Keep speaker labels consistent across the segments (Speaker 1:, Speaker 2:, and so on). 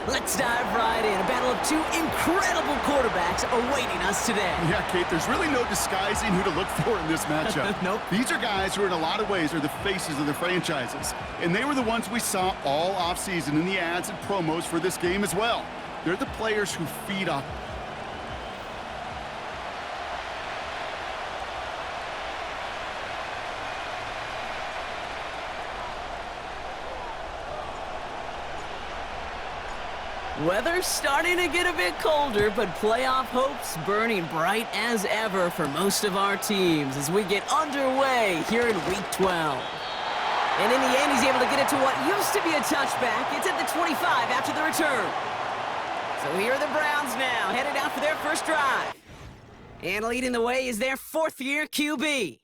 Speaker 1: Let's dive right in. A battle of two incredible quarterbacks awaiting us today.
Speaker 2: Yeah, Kate, there's really no disguising who to look for in this matchup.
Speaker 1: Nope.
Speaker 2: These are guys who in a lot of ways are the faces of their franchises. And they were the ones we saw all offseason in the ads and promos for this game as well. They're the players who feed off.
Speaker 1: Weather's starting to get a bit colder, but playoff hopes burning bright as ever for most of our teams as we get underway here in Week 12. And in the end, he's able to get it to what used to be a touchback. It's at the 25 after the return. So here are the Browns now, headed out for their first drive. And leading the way is their fourth-year QB.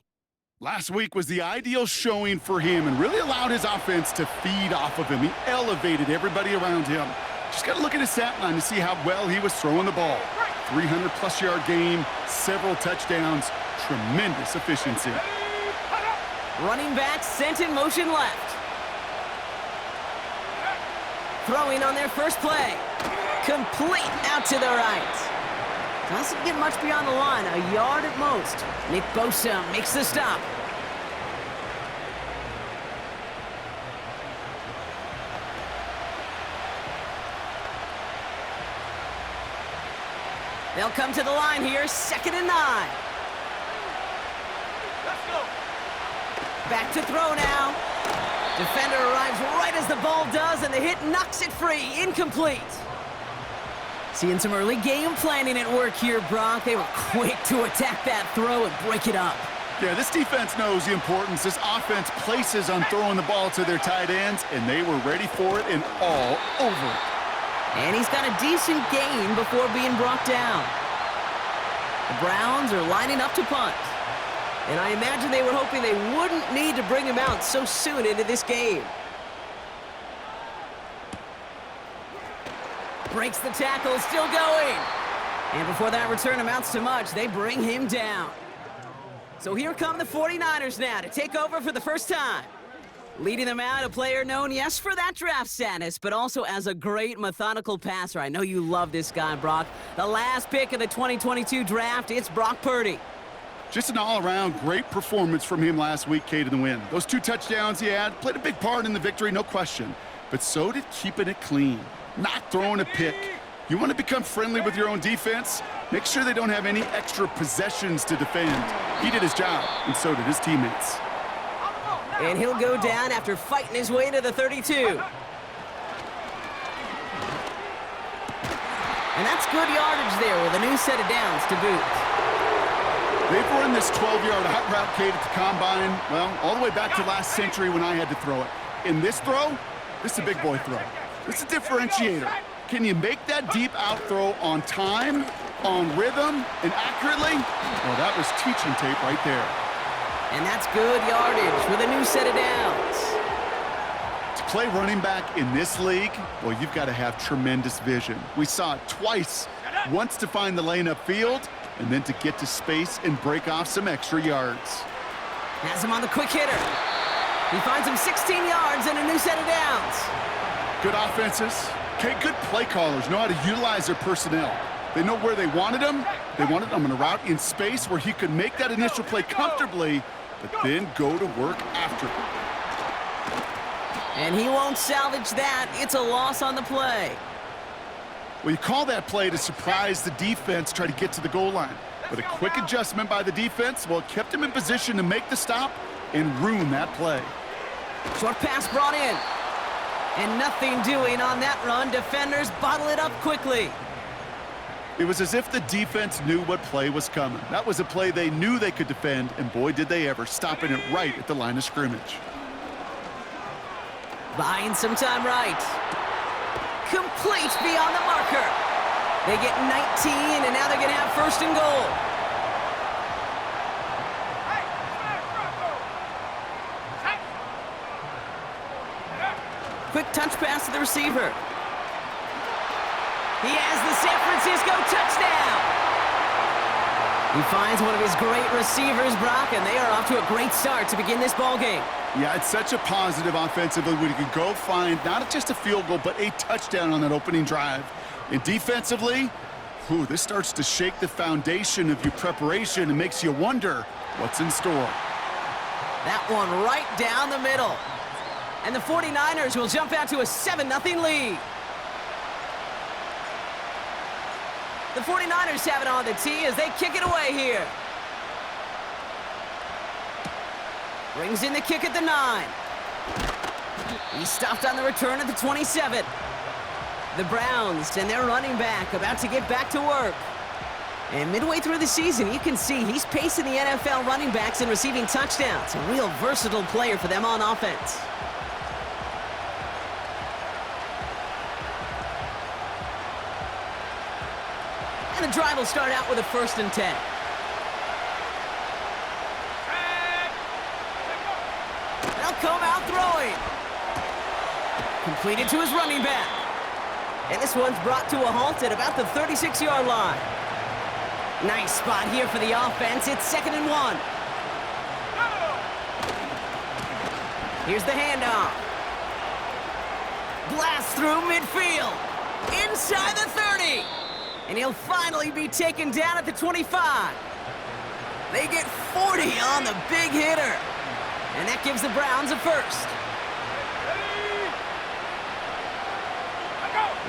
Speaker 2: Last week was the ideal showing for him and really allowed his offense to feed off of him. He elevated everybody around him. Just got to look at his stat line to see how well he was throwing the ball. 300-plus yard game, several touchdowns, tremendous efficiency.
Speaker 1: Running back sent in motion left. Throwing on their first play. Complete out to the right. Doesn't get much beyond the line, a yard at most. Nick Bosa makes the stop. They'll come to the line here, 2nd and 9.
Speaker 3: Let's go.
Speaker 1: Back to throw now. Defender arrives right as the ball does, and the hit knocks it free. Incomplete. Seeing some early game planning at work here, Brock. They were quick to attack that throw and break it up.
Speaker 2: Yeah, this defense knows the importance this offense places on throwing the ball to their tight ends, and they were ready for it and all over it.
Speaker 1: And he's got a decent gain before being brought down. The Browns are lining up to punt. And I imagine they were hoping they wouldn't need to bring him out so soon into this game. Breaks the tackle, still going. And before that return amounts to much, they bring him down. So here come the 49ers now to take over for the first time. Leading them out, a player known, yes, for that draft status, but also as a great methodical passer. I know you love this guy, Brock. The last pick of the 2022 draft, it's Brock Purdy.
Speaker 2: Just an all-around great performance from him last week, Kate, in the win. Those 2 touchdowns he had played a big part in the victory, no question. But so did keeping it clean, not throwing a pick. You want to become friendly with your own defense? Make sure they don't have any extra possessions to defend. He did his job, and so did his teammates.
Speaker 1: And he'll go down after fighting his way to the 32. And that's good yardage there with a new set of downs to boot.
Speaker 2: They've run this 12-yard out route, Kate, at the combine, well, all the way back to last century when I had to throw it. In this throw, this is a big boy throw. This is a differentiator. Can you make that deep out throw on time, on rhythm, and accurately? Well, that was teaching tape right there.
Speaker 1: And that's good yardage with a new set of downs.
Speaker 2: To play running back in this league, well, you've got to have tremendous vision. We saw it twice, once to find the lane upfield, and then to get to space and break off some extra yards.
Speaker 1: Has him on the quick hitter. He finds him 16 yards and a new set of downs.
Speaker 2: Good offenses. Okay, good play callers know how to utilize their personnel. They know where they wanted him. They wanted him on a route in space where he could make that initial play comfortably, but then go to work after it.
Speaker 1: And he won't salvage that. It's a loss on the play.
Speaker 2: Well, you call that play to surprise the defense, try to get to the goal line. But a quick adjustment by the defense, well, it kept him in position to make the stop and ruin that play.
Speaker 1: Short pass brought in. And nothing doing on that run. Defenders bottle it up quickly.
Speaker 2: It was as if the defense knew what play was coming. That was a play they knew they could defend, and boy, did they ever, stopping it right at the line of scrimmage.
Speaker 1: Buying some time right. Complete beyond the marker. They get 19, and now they're going to have 1st and goal. Quick touch pass to the receiver. He has the San Francisco touchdown. He finds one of his great receivers, Brock, and they are off to a great start to begin this ball game.
Speaker 2: Yeah, it's such a positive offensively when you can go find not just a field goal, but a touchdown on that opening drive. And defensively, this starts to shake the foundation of your preparation and makes you wonder what's in store.
Speaker 1: That one right down the middle. And the 49ers will jump out to a 7-0 lead. The 49ers have it on the tee as they kick it away here. Brings in the kick at the 9. He's stopped on the return at the 27. The Browns and their running back about to get back to work. And midway through the season, you can see he's pacing the NFL running backs and receiving touchdowns. A real versatile player for them on offense. And the drive will start out with a 1st and 10. They'll come out throwing. Completed to his running back. And this one's brought to a halt at about the 36-yard line. Nice spot here for the offense. It's 2nd and 1. Here's the handoff. Blast through midfield. Inside the 30. And he'll finally be taken down at the 25. They get 40 on the big hitter. And that gives the Browns a 1st.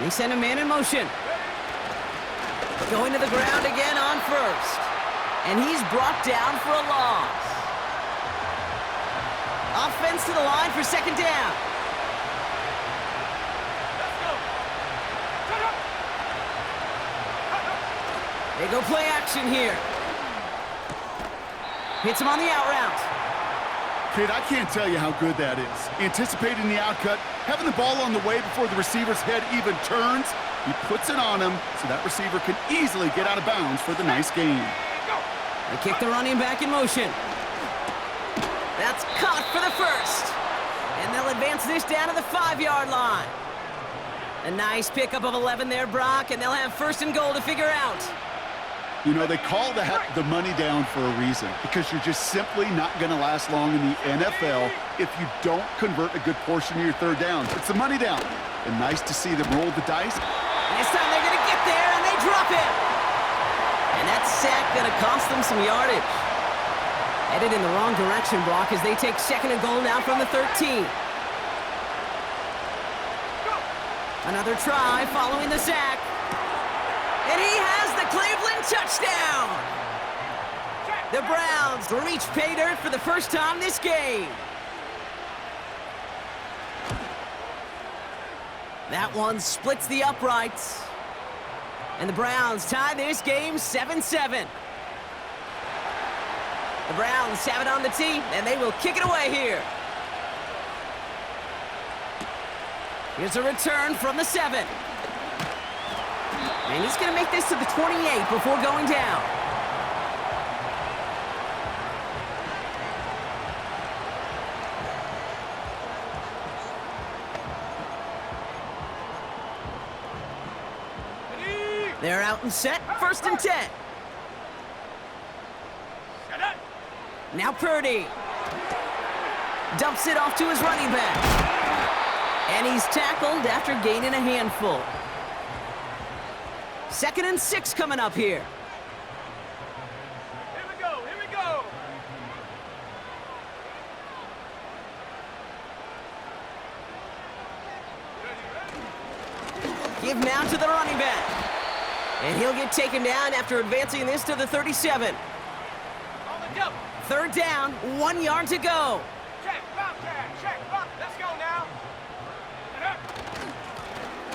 Speaker 1: They send a man in motion. Going to the ground again on 1st. And he's brought down for a loss. Offense to the line for 2nd down. They go play action here. Hits him on the out route.
Speaker 2: Kid, I can't tell you how good that is. Anticipating the outcut, having the ball on the way before the receiver's head even turns, he puts it on him so that receiver can easily get out of bounds for the nice gain.
Speaker 1: They kick the running back in motion. That's caught for the 1st. And they'll advance this down to the 5-yard line. A nice pickup of 11 there, Brock, and they'll have 1st and goal to figure out.
Speaker 2: You know, they call that the money down for a reason, because you're just simply not going to last long in the NFL if you don't convert a good portion of your 3rd down. It's the money down. And nice to see them roll the dice.
Speaker 1: And this time they're going to get there, and they drop it. And that sack going to cost them some yardage. Headed in the wrong direction, Brock, as they take 2nd and goal now from the 13. Another try following the sack. And he has the Cleveland touchdown. The Browns reach pay dirt for the first time this game. That one splits the uprights. And the Browns tie this game 7-7. The Browns have it on the tee, and they will kick it away here. Here's a return from the 7. And he's going to make this to the 28 before going down. They're out and set. 1st and 10. Now Purdy. Dumps it off to his running back. And he's tackled after gaining a handful. 2nd and 6 coming up here.
Speaker 3: Here we go, here we go.
Speaker 1: Give now to the running back. And he'll get taken down after advancing this to the 37.
Speaker 3: On the double.
Speaker 1: 3rd down, 1 yard to go.
Speaker 3: Check, bump. Let's go now.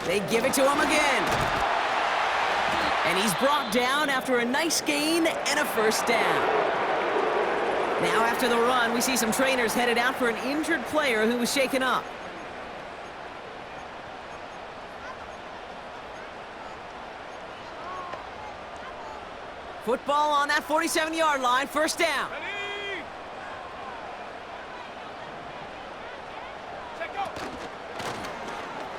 Speaker 1: They give it to him again. And he's brought down after a nice gain and a 1st down. Now after the run, we see some trainers headed out for an injured player who was shaken up. Football on that 47-yard line, 1st down.
Speaker 3: Ready? Check go.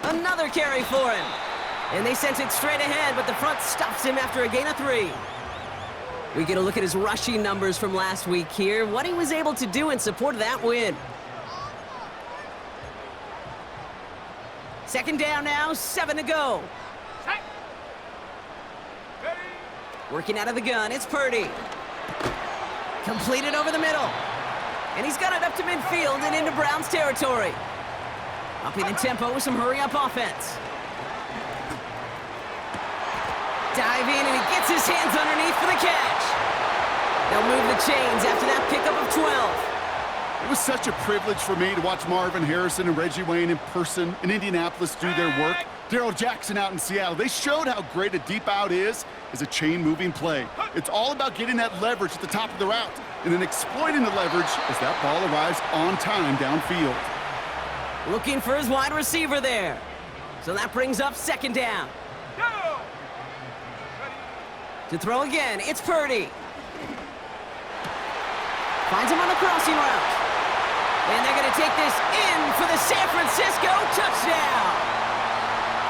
Speaker 1: Another carry for him. And they sent it straight ahead, but the front stops him after a gain of 3. We get a look at his rushing numbers from last week here, what he was able to do in support of that win. Second down now, 7 to go.
Speaker 3: Set. Ready.
Speaker 1: Working out of the gun, it's Purdy. Completed over the middle. And he's got it up to midfield and into Browns territory. Upping the tempo with some hurry-up offense. Dive in, and he gets his hands underneath for the catch. They'll move the chains after that pickup of 12.
Speaker 2: It was such a privilege for me to watch Marvin Harrison and Reggie Wayne in person in Indianapolis do their work. Darryl Jackson out in Seattle. They showed how great a deep out is as a chain-moving play. It's all about getting that leverage at the top of the route and then exploiting the leverage as that ball arrives on time downfield.
Speaker 1: Looking for his wide receiver there. So that brings up second down.
Speaker 3: Go.
Speaker 1: To throw again, it's Purdy. Finds him on the crossing route. And they're going to take this in for the San Francisco touchdown.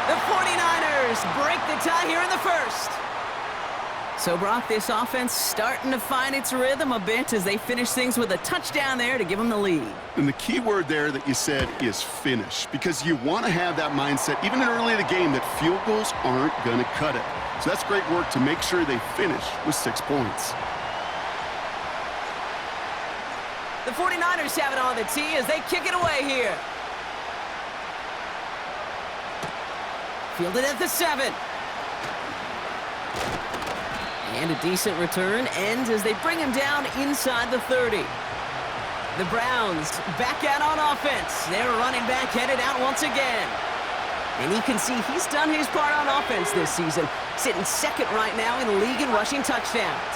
Speaker 1: The 49ers break the tie here in the first. So, Brock, this offense starting to find its rhythm a bit as they finish things with a touchdown there to give them the lead.
Speaker 2: And the key word there that you said is finish, because you want to have that mindset, even early in the game, that field goals aren't going to cut it. So that's great work to make sure they finish with 6 points.
Speaker 1: The 49ers have it on the tee as they kick it away here. Fielded at the 7. And a decent return ends as they bring him down inside the 30. The Browns back out on offense. Their running back headed out once again. And you can see he's done his part on offense this season, sitting second right now in the league in rushing touchdowns.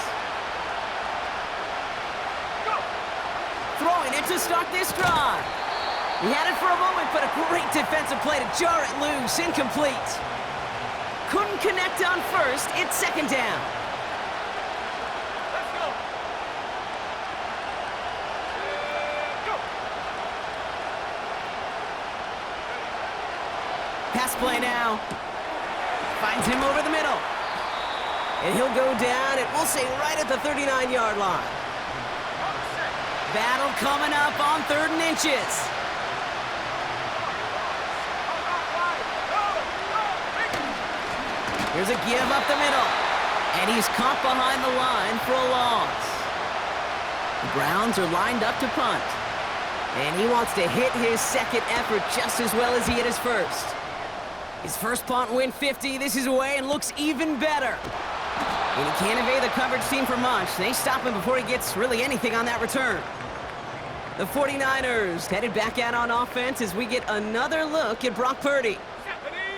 Speaker 1: Throwing it to start this drive. He had it for a moment, but a great defensive play to jar it loose. Incomplete. Couldn't connect on first. It's second down.
Speaker 3: Let's go. Go.
Speaker 1: Pass play now. Finds him over the middle. And he'll go down, and we'll say right at the 39-yard line. Battle coming up on 3rd and inches. Here's a give up the middle. And he's caught behind the line for a loss. The Browns are lined up to punt. And he wants to hit his second effort just as well as he hit his first. His first punt went 50. This is away and looks even better. And he can't evade the coverage team for much. They stop him before he gets really anything on that return. The 49ers headed back out on offense as we get another look at Brock Purdy.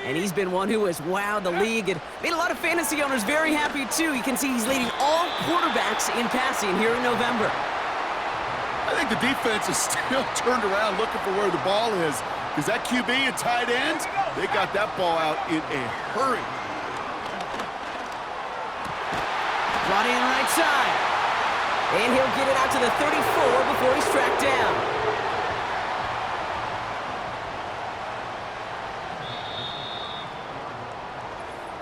Speaker 1: And he's been one who has wowed the league and made a lot of fantasy owners very happy, too. You can see he's leading all quarterbacks in passing here in November.
Speaker 2: I think the defense is still turned around looking for where the ball is. Because that QB and tight end, they got that ball out in a hurry.
Speaker 1: Brought in right side. And he'll get it out to the 34 before he's tracked down.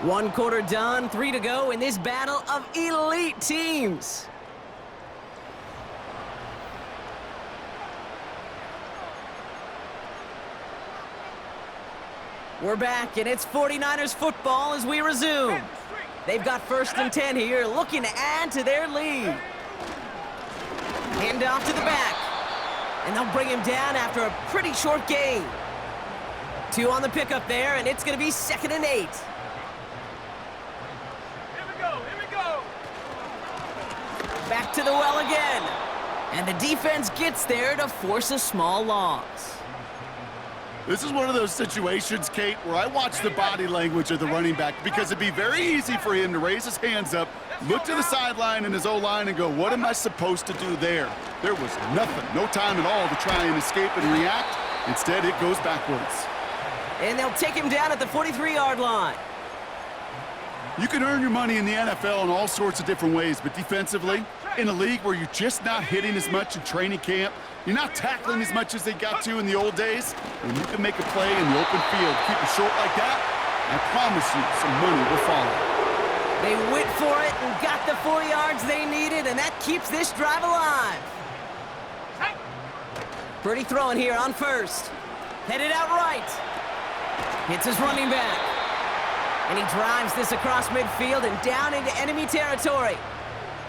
Speaker 1: One quarter done, 3 to go in this battle of elite teams. We're back, and it's 49ers football as we resume. They've got 1st and 10 here, looking to add to their lead. Hand off to the back. And they'll bring him down after a pretty short gain. 2 on the pickup there, and it's going to be 2nd and 8.
Speaker 3: Here we go.
Speaker 1: Back to the well again. And the defense gets there to force a small loss.
Speaker 2: This is one of those situations, Kate, where I watch the body language of the running back because it'd be very easy for him to raise his hands up, look to the sideline and his O-line and go, what am I supposed to do there? There was nothing, no time at all to try and escape and react. Instead, it goes backwards.
Speaker 1: And they'll take him down at the 43-yard line.
Speaker 2: You can earn your money in the NFL in all sorts of different ways, but defensively, in a league where you're just not hitting as much in training camp, you're not tackling as much as they got to in the old days, when you can make a play in the open field, keep it short like that, I promise you some money will follow.
Speaker 1: They went for it and got the 4 yards they needed, and that keeps this drive alive. Purdy throwing here on first. Headed out right. Hits his running back. And he drives this across midfield and down into enemy territory.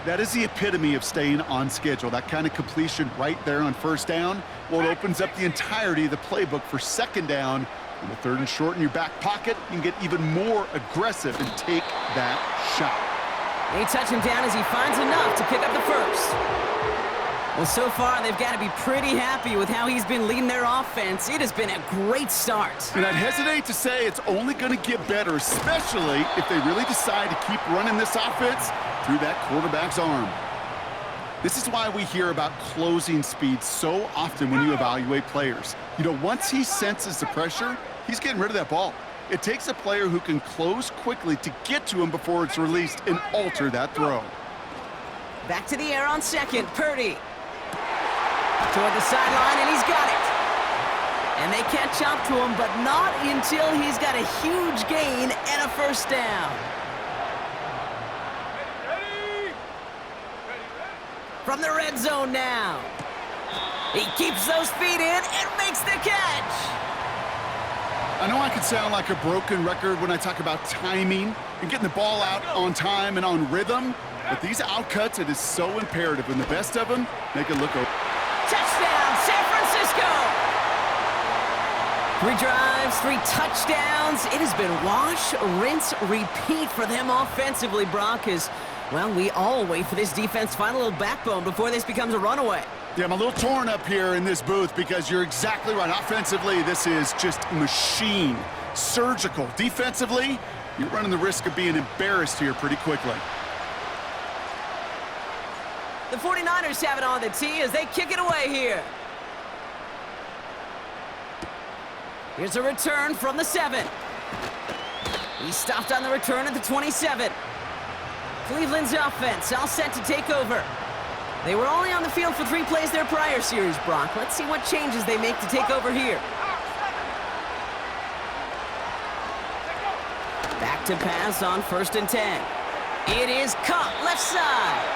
Speaker 2: That is the epitome of staying on schedule. That kind of completion right there on first down. Well, it opens up the entirety of the playbook for second down. On the third and short in your back pocket, you can get even more aggressive and take that shot.
Speaker 1: They touch him down as he finds enough to pick up the first. Well, so far, they've got to be pretty happy with how he's been leading their offense. It has been a great start.
Speaker 2: And I'd hesitate to say it's only going to get better, especially if they really decide to keep running this offense through that quarterback's arm. This is why we hear about closing speed so often when you evaluate players. You know, once he senses the pressure, he's getting rid of that ball. It takes a player who can close quickly to get to him before it's released and alter that throw.
Speaker 1: Back to the air on second, Purdy. Toward the sideline, and he's got it. And they catch up to him, but not until he's got a huge gain and a first down.
Speaker 3: Ready.
Speaker 1: From the red zone now. He keeps those feet in and makes the catch.
Speaker 2: I know I could sound like a broken record when I talk about timing and getting the ball out on time and on rhythm, but these outcuts, it is so imperative, and the best of them make it look over.
Speaker 1: Touchdown, San Francisco! 3 drives, 3 touchdowns. It has been wash, rinse, repeat for them offensively, Brock, as, well, we all wait for this defense to find a little backbone before this becomes a runaway.
Speaker 2: Yeah, I'm a little torn up here in this booth because you're exactly right. Offensively, this is just machine, surgical. Defensively, you're running the risk of being embarrassed here pretty quickly.
Speaker 1: The 49ers have it on the tee as they kick it away here. Here's a return from the 7. He stopped on the return at the 27. Cleveland's offense all set to take over. They were only on the field for 3 plays their prior series, Brock. Let's see what changes they make to take over here. Back to pass on 1st and 10. It is caught left side.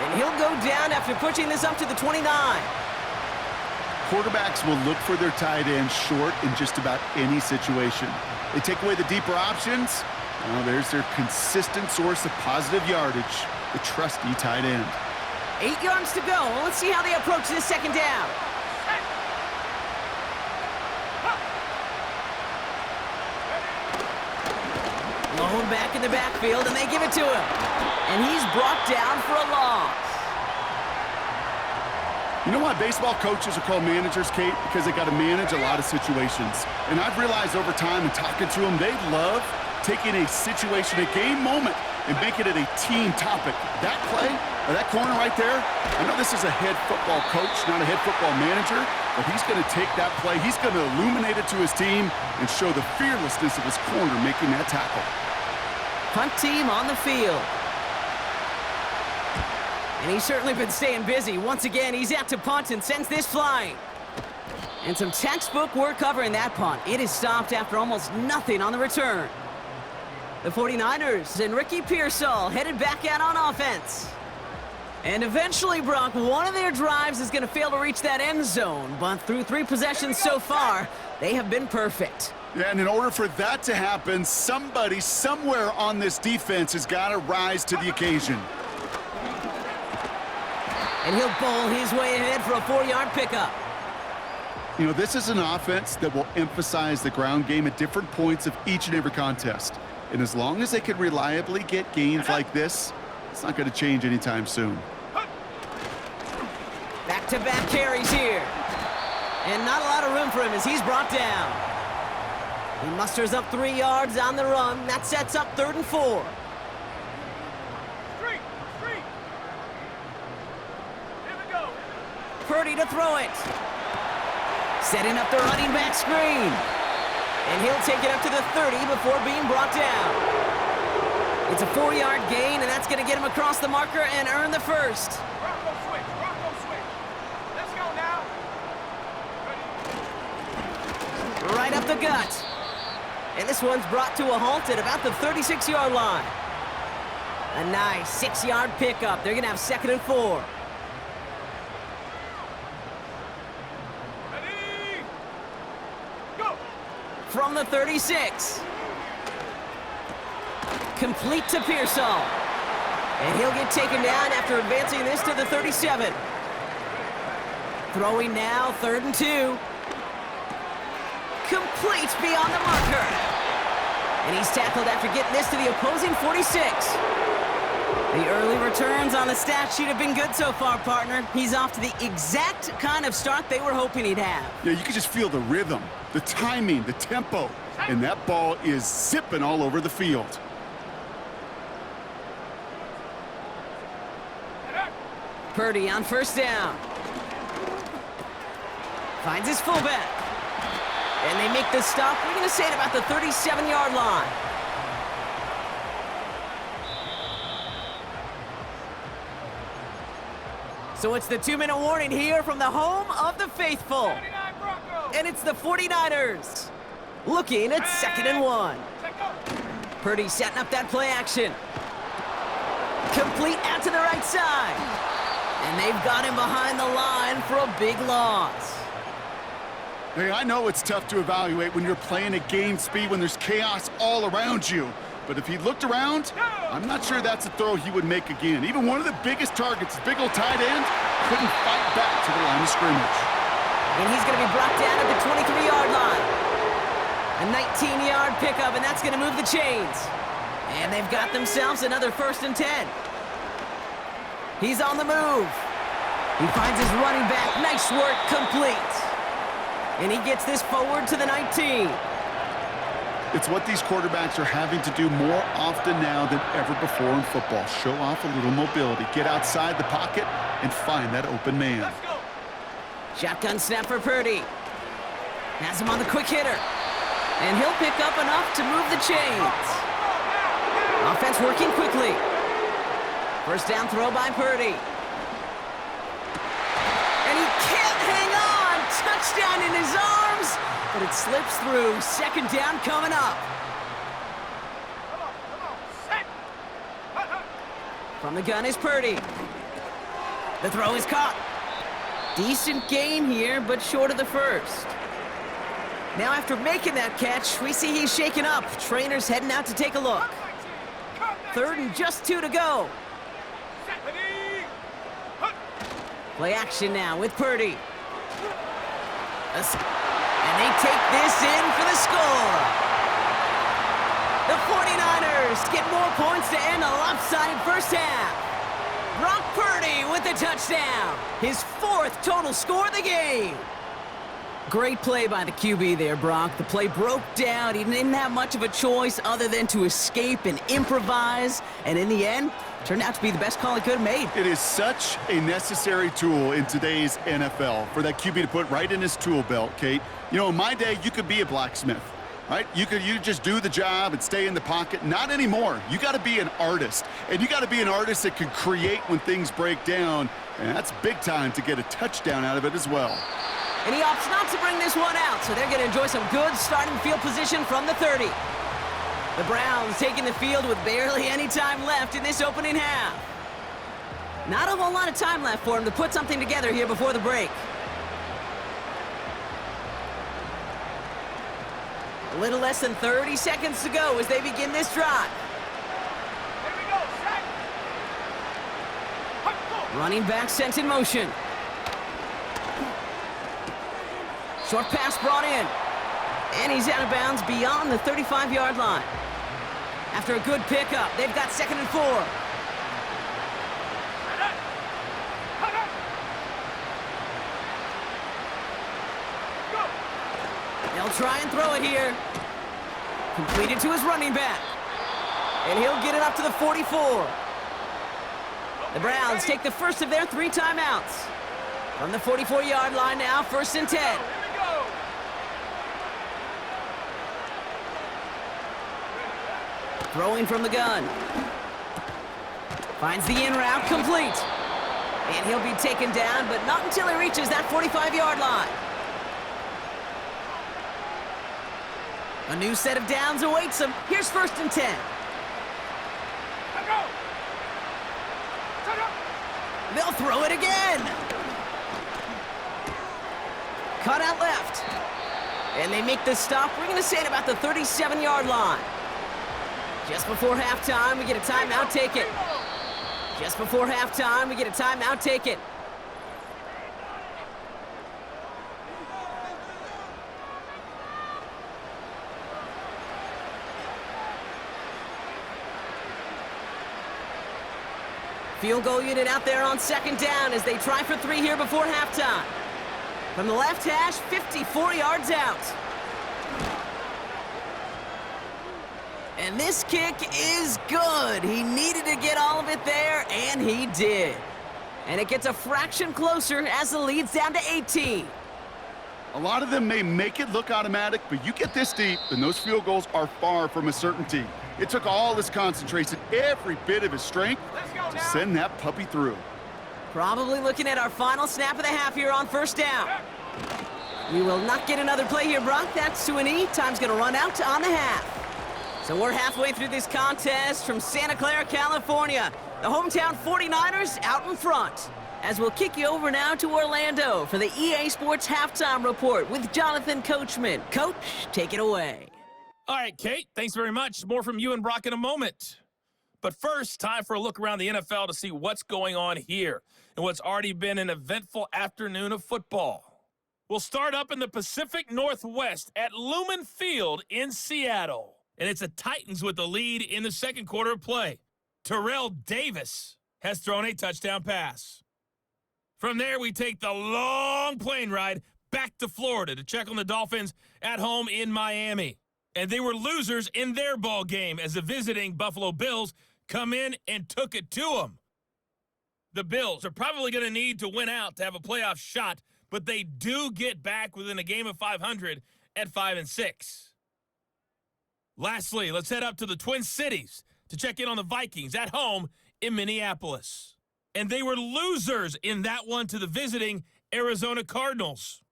Speaker 1: And he'll go down after pushing this up to the 29.
Speaker 2: Quarterbacks will look for their tight end short in just about any situation. They take away the deeper options. Well, there's their consistent source of positive yardage, the trusty tight end.
Speaker 1: 8 yards to go. Well, let's see how they approach this second down. Lone back in the backfield, and they give it to him. And he's brought down for a loss.
Speaker 2: You know why baseball coaches are called managers, Kate? Because they got to manage a lot of situations. And I've realized over time in talking to them, they love taking a situation, a game moment, and making it a team topic. That play, or that corner right there, I know this is a head football coach, not a head football manager, but he's going to take that play, he's going to illuminate it to his team and show the fearlessness of his corner making that tackle.
Speaker 1: Punt team on the field. And he's certainly been staying busy. Once again, he's out to punt and sends this flying. And some textbook work covering that punt. It is stopped after almost nothing on the return. The 49ers and Ricky Pearsall headed back out on offense. And eventually, Brock, one of their drives is going to fail to reach that end zone. But through 3 possessions so far, they have been perfect.
Speaker 2: Yeah, and in order for that to happen, somebody somewhere on this defense has got to rise to the occasion.
Speaker 1: And he'll bowl his way ahead for a 4-yard pickup.
Speaker 2: You know, this is an offense that will emphasize the ground game at different points of each and every contest. And as long as they can reliably get gains like this, it's not going to change anytime soon.
Speaker 1: Back-to-back carries here. And not a lot of room for him as he's brought down. He musters up 3 yards on the run. That sets up 3rd and 4.
Speaker 3: Street. Here we go.
Speaker 1: Purdy to throw it. Setting up the running back screen. And he'll take it up to the 30 before being brought down. It's a 4-yard gain, and that's going to get him across the marker and earn the first.
Speaker 3: Bronco switch. Let's go now. Ready.
Speaker 1: Right up the gut. And this one's brought to a halt at about the 36-yard line. A nice 6-yard pickup. They're going to have 2nd and 4.
Speaker 3: Ready? Go!
Speaker 1: From the 36. Complete to Pearsall. And he'll get taken down after advancing this to the 37. Throwing now, 3rd and 2. Complete beyond the marker. And he's tackled after getting this to the opposing 46. The early returns on the stat sheet have been good so far, partner. He's off to the exact kind of start they were hoping he'd have.
Speaker 2: Yeah, you can just feel the rhythm, the timing, the tempo, and that ball is zipping all over the field.
Speaker 1: Purdy on 1st down. Finds his fullback. And they make the stop. We're going to say it about the 37-yard line. So it's the 2-minute warning here from the home of the faithful.
Speaker 3: 79 Broncos!
Speaker 1: And it's the 49ers. Looking at 2nd and 1.
Speaker 3: Check up!
Speaker 1: Purdy setting up that play action. Complete out to the right side. And they've got him behind the line for a big loss.
Speaker 2: Hey, I know it's tough to evaluate when you're playing at game speed when there's chaos all around you. But if he looked around, I'm not sure that's a throw he would make again. Even one of the biggest targets, big old tight end, couldn't fight back to the line of scrimmage.
Speaker 1: And he's going to be brought down at the 23-yard line. A 19-yard pickup, and that's going to move the chains. And they've got themselves another 1st and 10. He's on the move. He finds his running back. Nice work, complete. And he gets this forward to the 19.
Speaker 2: It's what these quarterbacks are having to do more often now than ever before in football. Show off a little mobility, get outside the pocket, and find that open man.
Speaker 3: Let's go!
Speaker 1: Shotgun snap for Purdy. Has him on the quick hitter. And he'll pick up enough to move the chains. Offense working quickly. 1st down throw by Purdy. And he can't hang on. Touchdown in his arms. But it slips through. 2nd down coming up.
Speaker 3: Come on, set! Hut, hut.
Speaker 1: From the gun is Purdy. The throw is caught. Decent gain here, but short of the 1st. Now after making that catch, we see he's shaken up. Trainer's heading out to take a look. 3rd and just 2 to go.
Speaker 3: Set, ready? Hut.
Speaker 1: Play action now with Purdy. And they take this in for the score. The 49ers get more points to end a lopsided 1st half. Brock Purdy with the touchdown. His 4th total score of the game. Great play by the QB there, Brock. The play broke down. He didn't have much of a choice other than to escape and improvise. And in the end, turned out to be the best call he could have made.
Speaker 2: It is such a necessary tool in today's NFL for that QB to put right in his tool belt, Kate. You know, in my day, you could be a blacksmith, right? You just do the job and stay in the pocket. Not anymore. You got to be an artist. And you got to be an artist that can create when things break down. And that's big time to get a touchdown out of it as well.
Speaker 1: And he opts not to bring this one out, so they're going to enjoy some good starting field position from the 30. The Browns taking the field with barely any time left in this opening half. Not a whole lot of time left for him to put something together here before the break. A little less than 30 seconds to go as they begin this drive.
Speaker 3: Here we go, set! Hut, go!
Speaker 1: Running back sent in motion. Short pass brought in. And he's out of bounds beyond the 35-yard line. After a good pickup, they've got 2nd and 4.
Speaker 3: Hut, hut. Go!
Speaker 1: They'll try and throw it here. Completed to his running back. And he'll get it up to the 44. The Browns take the first of their 3 timeouts. From the 44-yard line now, 1st and 10.
Speaker 3: Here we go!
Speaker 1: Throwing from the gun. Finds the in route, complete. And he'll be taken down, but not until he reaches that 45-yard line. A new set of downs awaits him. Here's 1st and 10.
Speaker 3: Let go!
Speaker 1: They'll throw it again. Cut out left. And they make the stop. We're going to say at about the 37-yard line. Just before halftime, we get a timeout, take it. Just before halftime, we get a timeout, take it. Field goal unit out there on second down as they try for 3 here before halftime. From the left hash, 54 yards out. And this kick is good. He needed to get all of it there, and he did. And it gets a fraction closer as the lead's down to 18.
Speaker 2: A lot of them may make it look automatic, but you get this deep, and those field goals are far from a certainty. It took all his concentration, every bit of his strength, to send that puppy through.
Speaker 1: Probably looking at our final snap of the half here on first down. We will not get another play here, Brock. That's to an E. Time's going to run out on the half. So we're halfway through this contest from Santa Clara, California. The hometown 49ers out in front. As we'll kick you over now to Orlando for the EA Sports Halftime Report with Jonathan Coachman. Coach, take it away.
Speaker 4: All right, Kate, thanks very much. More from you and Brock in a moment. But first, time for a look around the NFL to see what's going on here and what's already been an eventful afternoon of football. We'll start up in the Pacific Northwest at Lumen Field in Seattle. And it's the Titans with the lead in the second quarter of play. Terrell Davis has thrown a touchdown pass. From there, we take the long plane ride back to Florida to check on the Dolphins at home in Miami. And they were losers in their ball game as the visiting Buffalo Bills come in and took it to them. The Bills are probably going to need to win out to have a playoff shot, but they do get back within a game of 500 at 5-6. Lastly, let's head up to the Twin Cities to check in on the Vikings at home in Minneapolis. And they were losers in that one to the visiting Arizona Cardinals.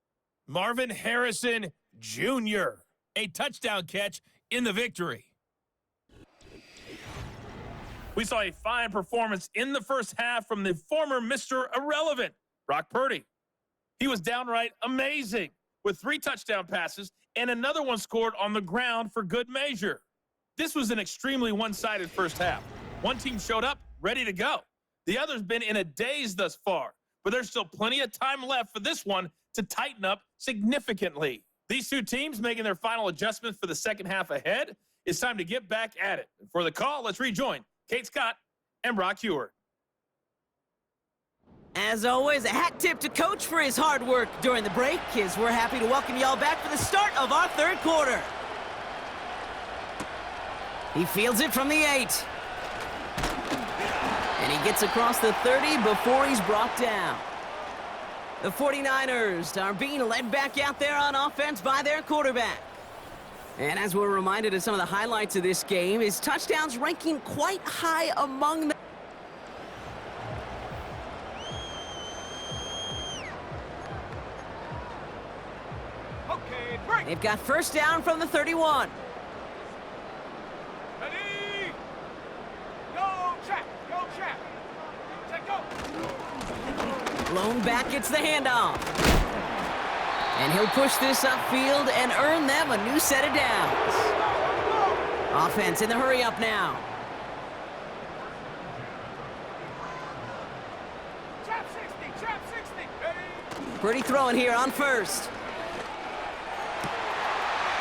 Speaker 4: Marvin Harrison Jr., a touchdown catch in the victory. We saw a fine performance in the first half from the former Mr. Irrelevant, Brock Purdy. He was downright amazing with 3 touchdown passes and another one scored on the ground for good measure. This was an extremely one-sided first half. One team showed up ready to go. The other's been in a daze thus far, but there's still plenty of time left for this one to tighten up significantly. These two teams making their final adjustments for the second half ahead. It's time to get back at it. For the call, let's rejoin Kate Scott and Brock Heward.
Speaker 1: As always, a hat tip to Coach for his hard work during the break, as we're happy to welcome y'all back for the start of our third quarter. He fields it from the 8. And he gets across the 30 before he's brought down. The 49ers are being led back out there on offense by their quarterback. And as we're reminded of some of the highlights of this game, his touchdowns ranking quite high among them.
Speaker 3: Okay, break.
Speaker 1: They've got first down from the 31.
Speaker 3: Ready? Go, check. Go, check. Check, go.
Speaker 1: Blown back gets the handoff. And he'll push this upfield and earn them a new set of downs. Offense in the hurry up now.
Speaker 3: Trap 60, trap 60. Ready?
Speaker 1: Pretty throwing here on first.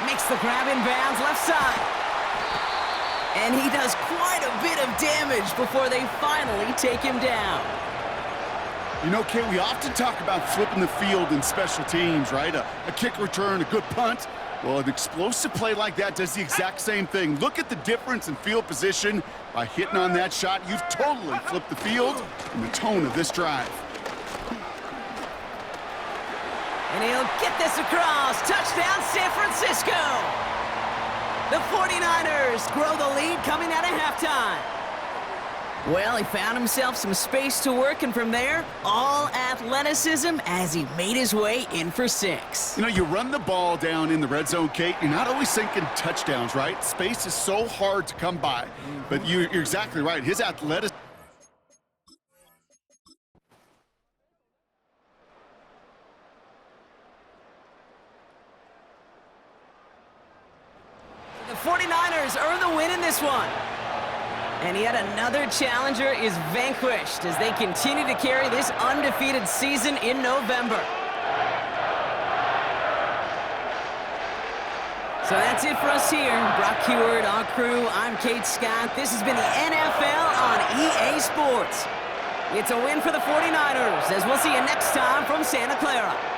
Speaker 1: Makes the grab in bounds left side. And he does quite a bit of damage before they finally take him down.
Speaker 2: You know, Kate, we often talk about flipping the field in special teams, right? A kick return, a good punt. Well, an explosive play like that does the exact same thing. Look at the difference in field position. By hitting on that shot, you've totally flipped the field and the tone of this drive.
Speaker 1: And he'll get this across. Touchdown, San Francisco. The 49ers grow the lead coming out of halftime. Well, he found himself some space to work, and from there, all athleticism as he made his way in for 6.
Speaker 2: You know, you run the ball down in the red zone, Kate, you're not always thinking touchdowns, right? Space is so hard to come by. But you're exactly right. His athleticism.
Speaker 1: And yet another challenger is vanquished as they continue to carry this undefeated season in November. So that's it for us here. Brock Heward, our crew, I'm Kate Scott. This has been the NFL on EA Sports. It's a win for the 49ers, as we'll see you next time from Santa Clara.